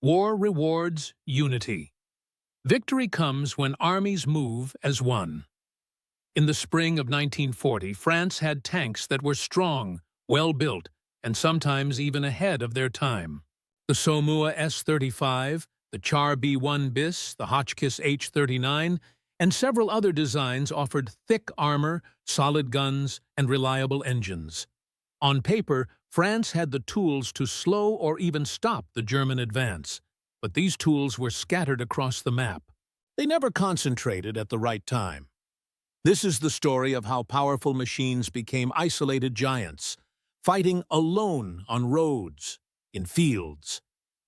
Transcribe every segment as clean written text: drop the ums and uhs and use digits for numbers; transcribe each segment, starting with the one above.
War rewards unity. Victory comes when armies move as one. In the spring of 1940, France had tanks that were strong, well-built, and sometimes even ahead of their time. The Somua S35, the Char B1 bis, the Hotchkiss H39, and several other designs offered thick armor, solid guns, and reliable engines. On paper, France had the tools to slow or even stop the German advance, but these tools were scattered across the map. They never concentrated at the right time. This is the story of how powerful machines became isolated giants, fighting alone on roads, in fields,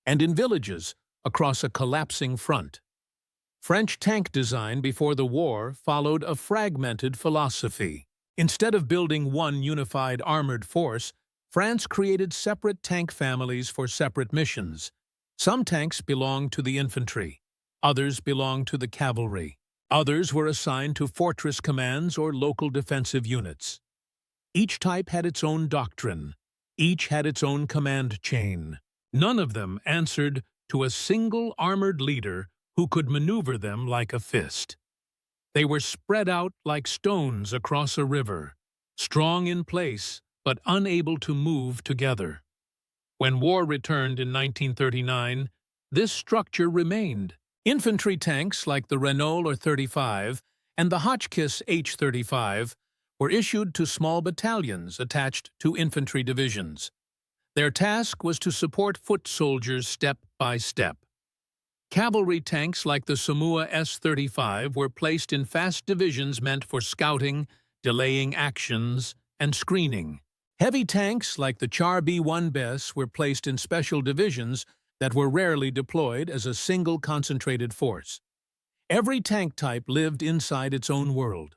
and in villages across a collapsing front. French tank design before the war followed a fragmented philosophy. Instead of building one unified armored force, France created separate tank families for separate missions. Some tanks belonged to the infantry, others belonged to the cavalry. Others were assigned to fortress commands or local defensive units. Each type had its own doctrine. Each had its own command chain. None of them answered to a single armored leader who could maneuver them like a fist. They were spread out like stones across a river, strong in place but unable to move together. When war returned in 1939, this structure remained. Infantry tanks like the Renault or 35 and the Hotchkiss H39 were issued to small battalions attached to infantry divisions. Their task was to support foot soldiers step by step. Cavalry tanks like the Somua S35 were placed in fast divisions meant for scouting, delaying actions, and screening. Heavy tanks like the Char B1 bis were placed in special divisions that were rarely deployed as a single concentrated force. Every tank type lived inside its own world.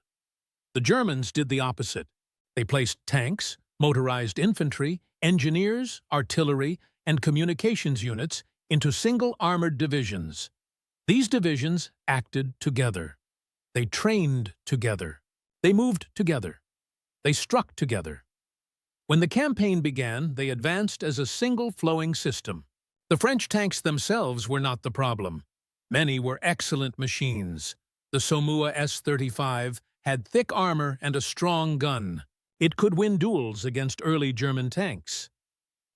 The Germans did the opposite. They placed tanks, motorized infantry, engineers, artillery, and communications units into single armored divisions. These divisions acted together. They trained together. They moved together. They struck together. When the campaign began, they advanced as a single flowing system. The French tanks themselves were not the problem. Many were excellent machines. The Somua S35 had thick armor and a strong gun. It could win duels against early German tanks.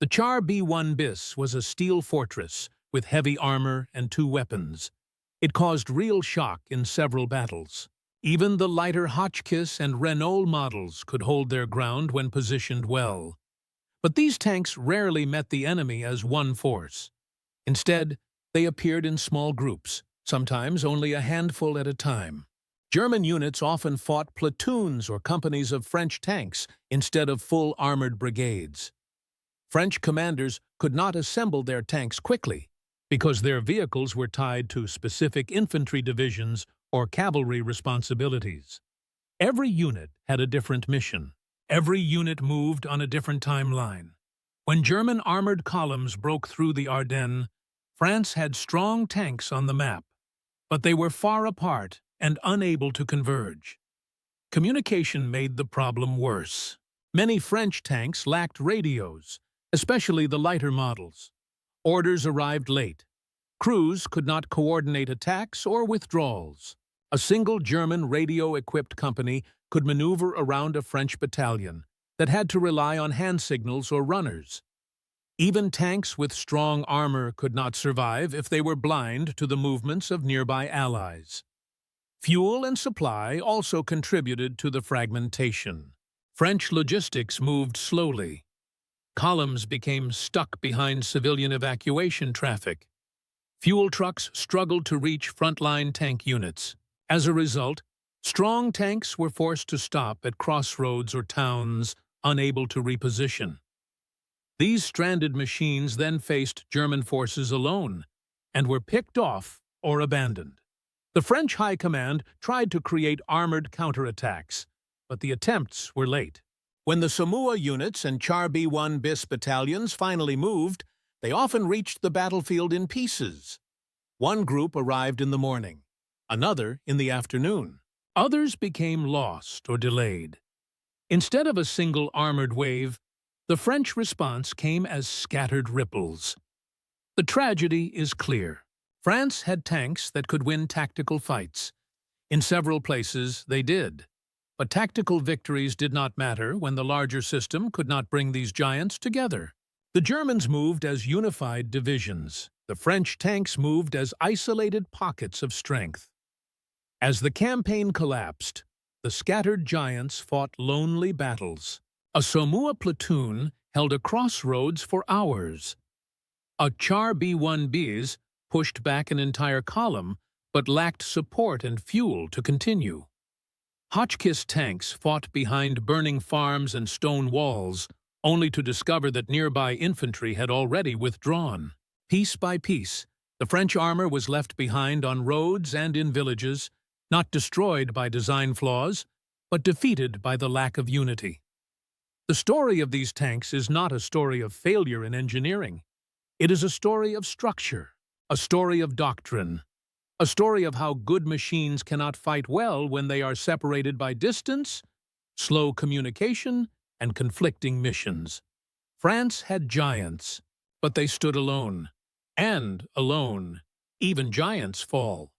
The Char B1 bis was a steel fortress with heavy armor and 2 weapons. It caused real shock in several battles. Even the lighter Hotchkiss and Renault models could hold their ground when positioned well. But these tanks rarely met the enemy as one force. Instead, they appeared in small groups, sometimes only a handful at a time. German units often fought platoons or companies of French tanks instead of full armored brigades. French commanders could not assemble their tanks quickly because their vehicles were tied to specific infantry divisions or cavalry responsibilities. Every unit had a different mission. Every unit moved on a different timeline. When German armored columns broke through the Ardennes, France had strong tanks on the map, but they were far apart and unable to converge. Communication made the problem worse. Many French tanks lacked radios, especially the lighter models. Orders arrived late. Crews could not coordinate attacks or withdrawals. A single German radio-equipped company could maneuver around a French battalion that had to rely on hand signals or runners. Even tanks with strong armor could not survive if they were blind to the movements of nearby allies. Fuel and supply also contributed to the fragmentation. French logistics moved slowly. Columns became stuck behind civilian evacuation traffic. Fuel trucks struggled to reach frontline tank units. As a result, strong tanks were forced to stop at crossroads or towns, unable to reposition. These stranded machines then faced German forces alone and were picked off or abandoned. The French High Command tried to create armored counterattacks, but the attempts were late. When the Somua units and Char B1 bis battalions finally moved, they often reached the battlefield in pieces. One group arrived in the morning, another in the afternoon. Others became lost or delayed. Instead of a single armored wave, the French response came as scattered ripples. The tragedy is clear. France had tanks that could win tactical fights. In several places, they did. But tactical victories did not matter when the larger system could not bring these giants together. The Germans moved as unified divisions. The French tanks moved as isolated pockets of strength. As the campaign collapsed, the scattered giants fought lonely battles. A Somua platoon held a crossroads for hours. A Char B1 bis pushed back an entire column but lacked support and fuel to continue. Hotchkiss tanks fought behind burning farms and stone walls, only to discover that nearby infantry had already withdrawn. Piece by piece, the French armor was left behind on roads and in villages, not destroyed by design flaws, but defeated by the lack of unity. The story of these tanks is not a story of failure in engineering. It is a story of structure, a story of doctrine, a story of how good machines cannot fight well when they are separated by distance, slow communication, and conflicting missions. France had giants, but they stood alone. And alone, even giants fall.